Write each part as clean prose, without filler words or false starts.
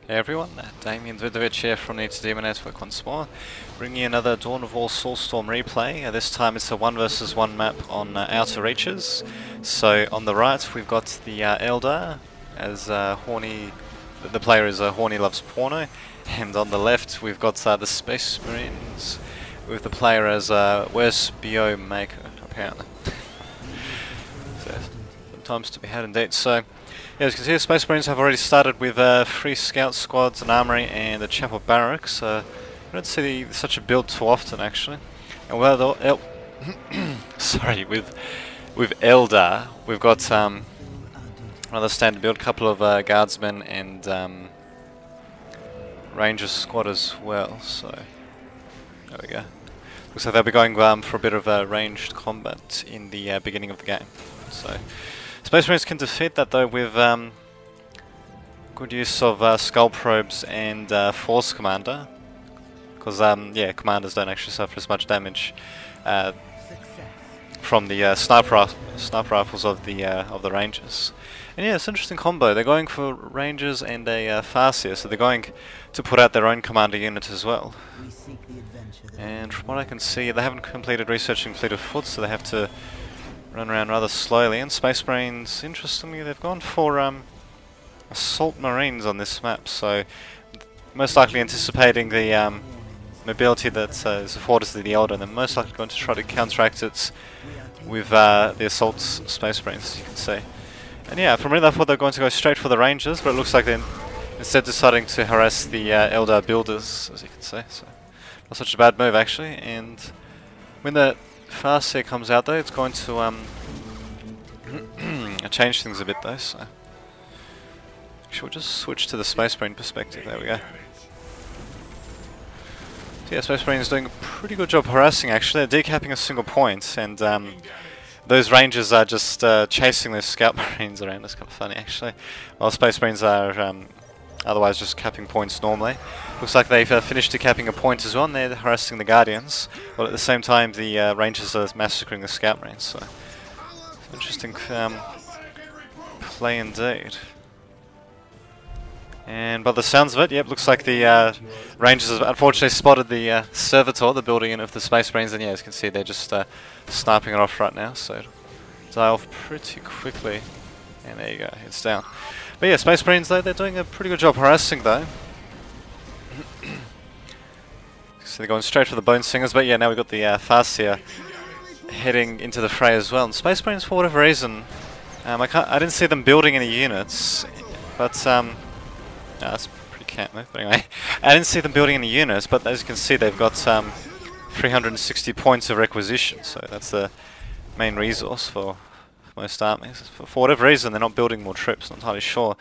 Hey everyone, Damien Vidovic here from the Demon Network once more, bringing you another Dawn of War Soulstorm replay. This time it's a 1 versus 1 map on Outer Reaches. So on the right we've got the Eldar, as Horny, the player is Horny Loves Porno, and on the left we've got the Space Marines, with the player as Worst BO Maker, apparently. So, sometimes to be had indeed. So, yeah, as you can see, the Space Marines have already started with 3 scout squads, an armory, and a chapel barracks. I don't see such a build too often, actually. And with sorry, with Eldar, we've got another standard build, couple of guardsmen and ranger squad as well. So there we go. Looks like they'll be going for a bit of ranged combat in the beginning of the game. So Space Marines can defeat that though with good use of skull probes and force commander, because yeah, commanders don't actually suffer as much damage from the sniper rifles of the rangers. And yeah, it's an interesting combo. They're going for rangers and a Farseer, so they're going to put out their own commander unit as well. And from what I can see, they haven't completed researching Fleet of Foot, so they have to run around rather slowly. And Space Marines, interestingly, they've gone for Assault Marines on this map, so most likely anticipating the mobility that is afforded to the Eldar, and they're most likely going to try to counteract it with the Assault Space Marines, as you can see. And yeah, from really I thought they were going to go straight for the Rangers, but it looks like they're instead deciding to harass the Eldar builders, as you can see. So not such a bad move actually. And when the Farseer comes out though, it's going to change things a bit though. So actually we'll just switch to the Space Marine perspective. There we go. So yeah, Space Marine is doing a pretty good job harassing actually. They're decapping a single point, and those Rangers are just chasing those Scout Marines around. It's kind of funny actually. While Space Marines are otherwise just capping points normally. Looks like they've finished decapping a point as well, and they're harassing the Guardians, while at the same time the Rangers are massacring the Scout Marines. So interesting play indeed. And by the sounds of it, yep, looks like the Rangers have unfortunately spotted the Servitor, the building unit of the Space Marines, and yeah, as you can see, they're just sniping it off right now, so die off pretty quickly. And there you go, it's down. But yeah, Space Marines though, they're doing a pretty good job harassing though. So they're going straight for the Bone Singers, but yeah, now we've got the Farseer heading into the fray as well. And Space Marines, for whatever reason, I didn't see them building any units, but no, that's pretty camp move. But anyway, I didn't see them building any units, but as you can see, they've got 360 points of requisition, so that's the main resource for most armies. For whatever reason, they're not building more troops. Not entirely sure.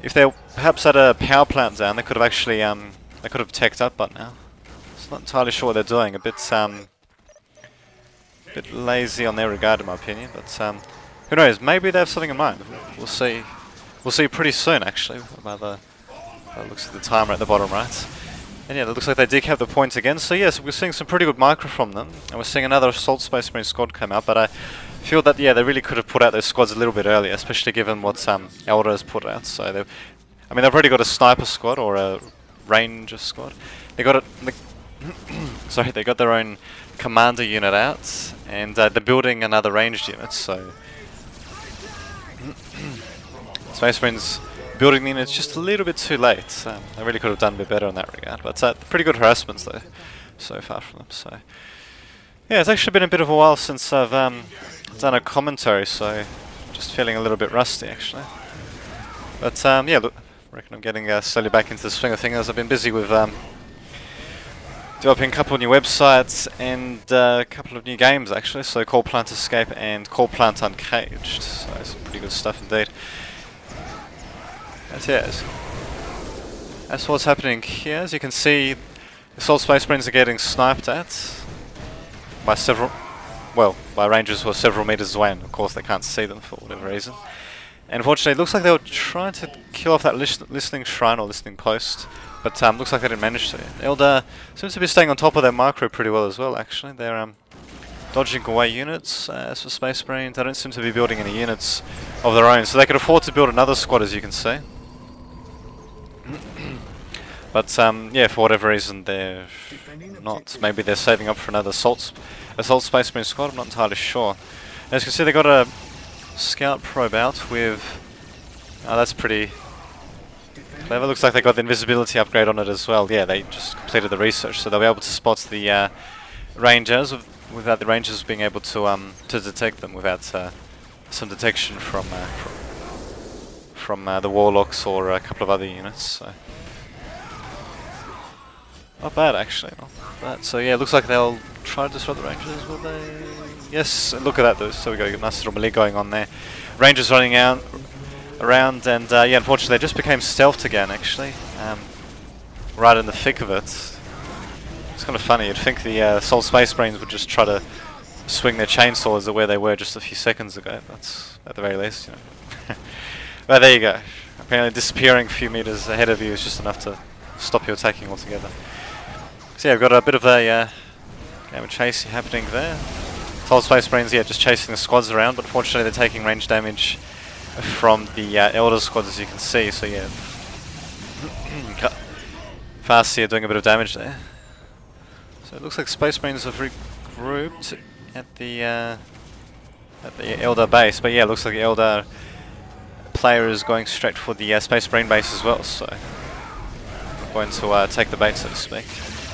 If they perhaps had a power plant down, they could have actually they could have teched up by now. So not entirely sure what they're doing. A bit lazy on their regard, in my opinion. But who knows? Maybe they have something in mind. We'll see. We'll see pretty soon, actually. By the looks at the timer at the bottom right. And yeah, it looks like they decap the points again. So yes, we're seeing some pretty good micro from them, and we're seeing another Assault Space Marine squad come out. But I feel that yeah, they really could have put out those squads a little bit earlier, especially given what Eldar has put out. So they've, I mean, they've already got a sniper squad or a ranger squad. They got sorry, they got their own commander unit out, and they're building another ranged unit. So Space Marines building the units just a little bit too late. They really could have done a bit better in that regard. But pretty good harassments though, so far from them. So yeah, it's actually been a bit of a while since I've done a commentary, so just feeling a little bit rusty actually. But yeah, look, I reckon I'm getting slowly back into the swing of things. I've been busy with developing a couple of new websites and a couple of new games actually. So Core Plant Escape and Core Plant Uncaged. So some pretty good stuff indeed. But yeah, that's what's happening here. As you can see, Assault Space Marines are getting sniped at by several, well, by Rangers who are several meters away, and of course they can't see them for whatever reason. And unfortunately, it looks like they were trying to kill off that listening shrine or listening post, but looks like they didn't manage to. Eldar seems to be staying on top of their micro pretty well as well, actually. They're dodging away units. As for Space Marines, they don't seem to be building any units of their own, so they could afford to build another squad, as you can see. But yeah, for whatever reason they're not. Maybe they're saving up for another assault Space Marine squad. I'm not entirely sure. As you can see, they got a scout probe out with. Oh, that's pretty clever. Looks like they got the invisibility upgrade on it as well. Yeah, they just completed the research, so they'll be able to spot the Rangers without the Rangers being able to detect them without some detection from the Warlocks or a couple of other units. So. Not bad, actually. Not bad. So yeah, it looks like they'll try to disrupt the Rangers, will they? Yes, look at that though. So we got a nice little melee going on there. Rangers running out around, and yeah, unfortunately they just became stealthed again, actually. Right in the thick of it. It's kind of funny. You'd think the Assault Space Marines would just try to swing their chainsaws at where they were just a few seconds ago. That's at the very least, you know. But there you go. Apparently disappearing a few meters ahead of you is just enough to stop you attacking altogether. So yeah, we've got a bit of a game of chase happening there. Assault Space Marines, yeah, just chasing the squads around, but fortunately they're taking range damage from the Eldar squads, as you can see. So yeah, Fast here doing a bit of damage there. So it looks like Space Marines have regrouped at the Eldar base, but yeah, it looks like the Eldar player is going straight for the Space Marine base as well. So going to take the bait, so to speak.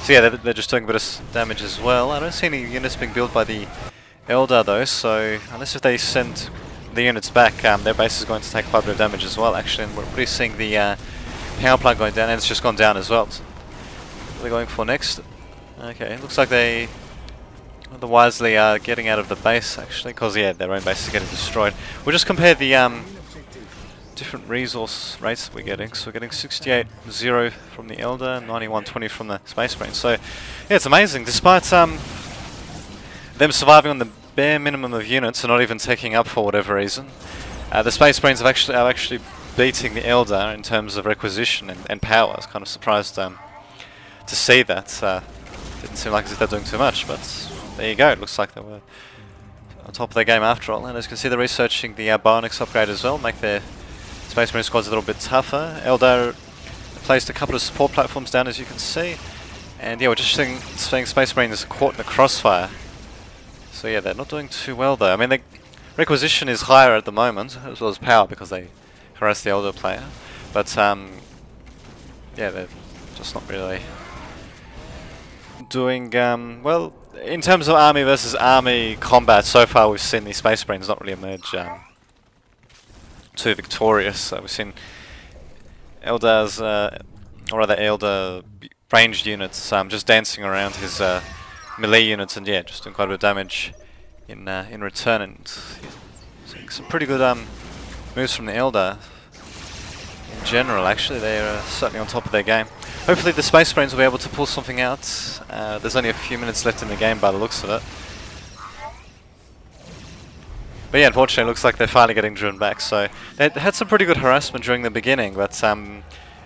So yeah, they're just doing a bit of damage as well. I don't see any units being built by the Eldar though, so unless if they send the units back, their base is going to take quite a bit of damage as well, actually. And we're already seeing the power plant going down, and it's just gone down as well. So what are they going for next? Okay, looks like they wisely are getting out of the base, actually, because yeah, their own base is getting destroyed. We'll just compare the different resource rates that we're getting. So we're getting 68.0 from the Eldar, 91.20 from the Space Marines. So yeah, it's amazing. Despite them surviving on the bare minimum of units and not even taking up for whatever reason, the Space Marines are actually beating the Eldar in terms of requisition and power. I was kind of surprised to see that. Didn't seem like as if they're doing too much, but there you go. It looks like they were on top of their game after all. And as you can see, they're researching the Bionics upgrade as well, make their Space Marine squad's a little bit tougher. Eldar placed a couple of support platforms down, as you can see. And yeah, we're just seeing Space Marines caught in the crossfire. So yeah, they're not doing too well though. I mean, the requisition is higher at the moment, as well as power, because they harass the Eldar player. But yeah, they're just not really doing well. In terms of army versus army combat, so far we've seen the Space Marines not really emerge too victorious. We've seen Eldar's, or rather Eldar ranged units just dancing around his melee units, and yeah, just doing quite a bit of damage in return. And yeah, seeing some pretty good moves from the Eldar in general. Actually, they're certainly on top of their game. Hopefully the Space Marines will be able to pull something out. There's only a few minutes left in the game by the looks of it. But yeah, unfortunately it looks like they're finally getting driven back. So they had some pretty good harassment during the beginning, but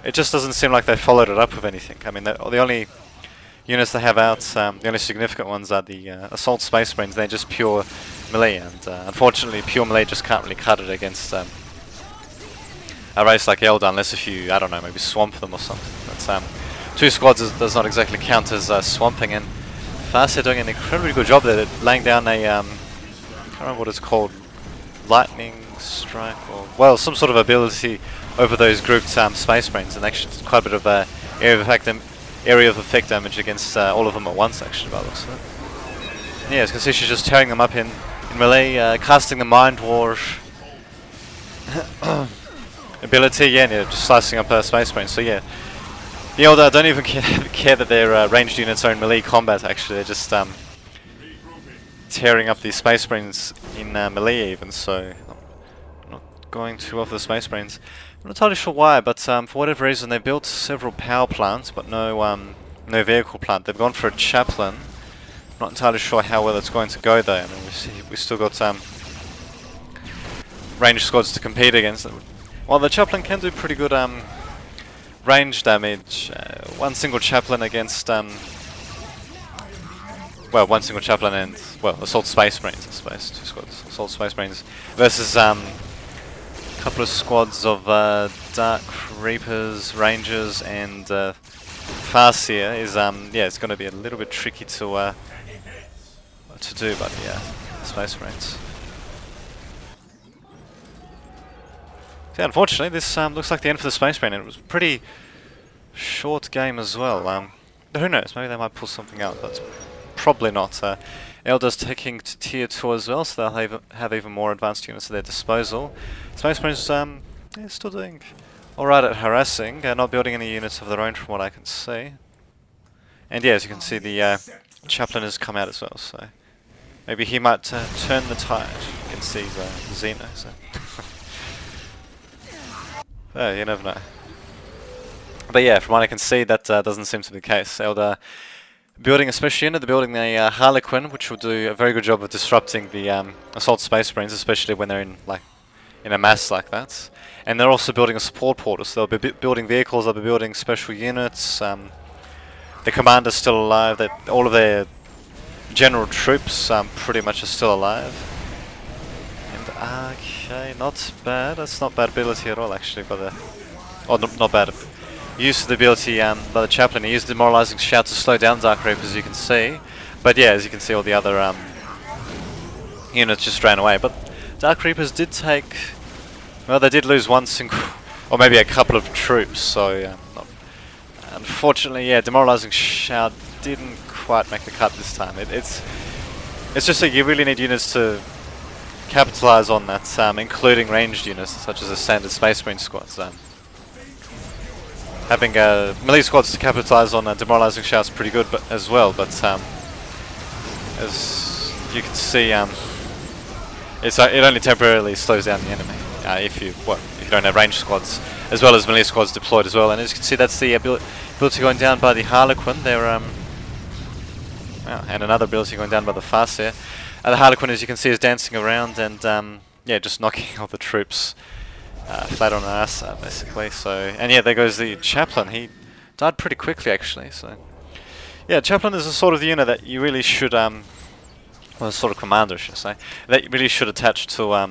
it just doesn't seem like they followed it up with anything. I mean, the only units they have out, the only significant ones are the Assault Space Marines. They're just pure melee, and unfortunately pure melee just can't really cut it against a race like Eldar, unless if you, I don't know, maybe swamp them or something. But two squads does not exactly count as swamping, and Fast are doing an incredibly good job there, laying down a, I can't remember what it's called, lightning strike, or, well, some sort of ability over those grouped Space Marines, and actually quite a bit of area of effect damage against all of them at once, actually, by the looks of it. Yeah, as you can see, she's just tearing them up in melee, casting the Mind War ability, yeah, just slicing up Space Marines. So yeah, the Eldar don't even care that their ranged units are in melee combat, actually. They're just tearing up these Space Marines in melee even, so not going too well for the Space Marines. I'm not entirely sure why, but for whatever reason they built several power plants, but no vehicle plant. They've gone for a chaplain. Not entirely sure how well it's going to go though. I mean, we've still got ranged squads to compete against. While the chaplain can do pretty good range damage, one single chaplain against one single chaplain and Assault Space Marines, I suppose, two squads, Assault Space Marines versus a couple of squads of Dark Reapers, Rangers, and Farseer is yeah, it's going to be a little bit tricky to do by the Space Marines. So, unfortunately, this looks like the end for the Space Marine, and it was a pretty short game as well. Who knows? Maybe they might pull something out, but probably not. Eldar's taking to tier 2 as well, so they'll have even more advanced units at their disposal. Space Marines yeah, still doing alright at harassing, not building any units of their own from what I can see. And yeah, as you can see, the Chaplain has come out as well, so maybe he might turn the tide. You can see Xeno. So. Oh, you never know. But yeah, from what I can see, that doesn't seem to be the case. Eldar building a special unit, they're building a Harlequin, which will do a very good job of disrupting the assault Space Marines, especially when they're in a mass like that. And they're also building a support portal, so they'll be building vehicles, they'll be building special units. The commander's still alive, all of their general troops pretty much are still alive. And okay, not bad. That's not bad ability at all, actually, by the... Oh, not bad. Use of the ability by the Chaplain. He used Demoralizing Shout to slow down Dark Reapers, as you can see. But yeah, as you can see, all the other units just ran away. But Dark Reapers did take... Well, they did lose one single... or maybe a couple of troops, so... unfortunately, yeah, Demoralizing Shout didn't quite make the cut this time. It's just that you really need units to capitalize on that, including ranged units, such as the standard Space Marine squads. Having melee squads to capitalize on Demoralizing Shout is pretty good, as well. But as you can see, it only temporarily slows down the enemy if you don't have ranged squads as well as melee squads deployed as well. And as you can see, that's the ability going down by the Harlequin. And another ability going down by the Farseer. The Harlequin, as you can see, is dancing around and yeah, just knocking all the troops flat on our ass, basically. So, and yeah, there goes the Chaplain. He died pretty quickly, actually. So, yeah, Chaplain is a sort of unit that you really should, well, a sort of commander, I should say, that you really should attach to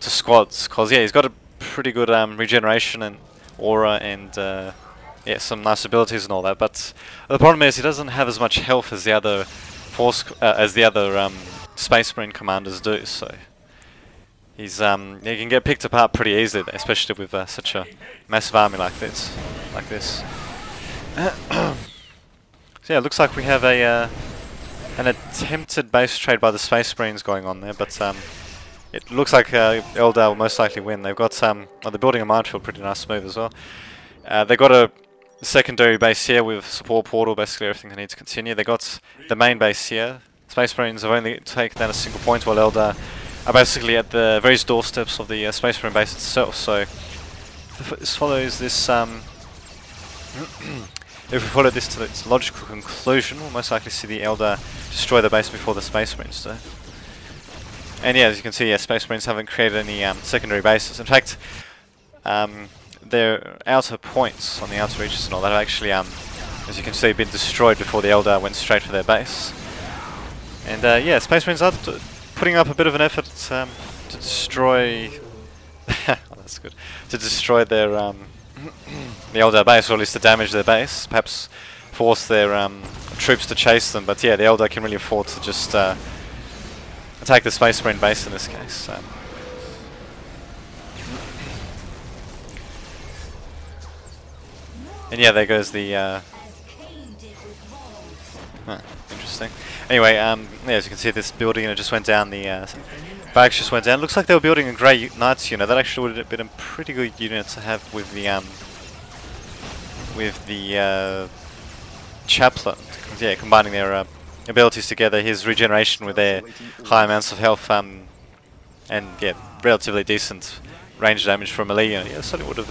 squads, because yeah, he's got a pretty good regeneration and aura and yeah, some nice abilities and all that. But the problem is he doesn't have as much health as the other Space Marine commanders do. So. He can get picked apart pretty easily, especially with such a massive army like this. So yeah, it looks like we have an attempted base trade by the Space Marines going on there, but it looks like Eldar will most likely win. They've got they're building a minefield, pretty nice move as well. They've got a secondary base here with support portal, basically everything they need to continue. They got the main base here. Space Marines have only taken down a single point, while Eldar are basically at the various doorsteps of the Space Marine base itself. So if this follows this, if we follow this to its logical conclusion, we'll most likely see the Eldar destroy the base before the Space Marines do. And yeah, as you can see, yeah, Space Marines haven't created any secondary bases. In fact, their outer points on the outer reaches and all that have actually, as you can see, been destroyed before the Eldar went straight for their base. And yeah, Space Marines are putting up a bit of an effort to destroy... oh, that's good. To destroy their the Eldar base, or at least to damage their base. Perhaps force their troops to chase them. But yeah, the Eldar can really afford to just attack the Space Marine base in this case. And yeah, there goes the... interesting. Anyway, yeah, as you can see, this building unit just went down, the barracks just went down. Looks like they were building a Grey Knights unit. That actually would have been a pretty good unit to have with the Chaplain. Yeah, combining their abilities together, his regeneration with their high amounts of health, and yeah, relatively decent range damage from melee unit. Yeah, certainly would have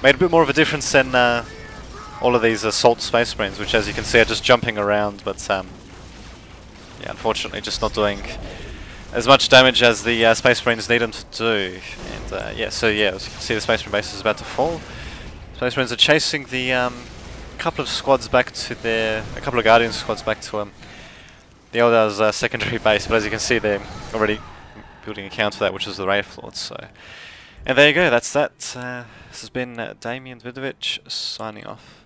made a bit more of a difference than all of these assault Space Marines, which, as you can see, are just jumping around, but yeah, unfortunately just not doing as much damage as the Space Marines need them to do. And yeah, so yeah, as you can see, the Space Marine base is about to fall. Space Marines are chasing the couple of squads back to their... a couple of Guardian squads back to the Eldar's secondary base, but as you can see, they're already building a counter to that, which is the Wraith Lord, so... And there you go, that's that. This has been Damien Vidovic signing off.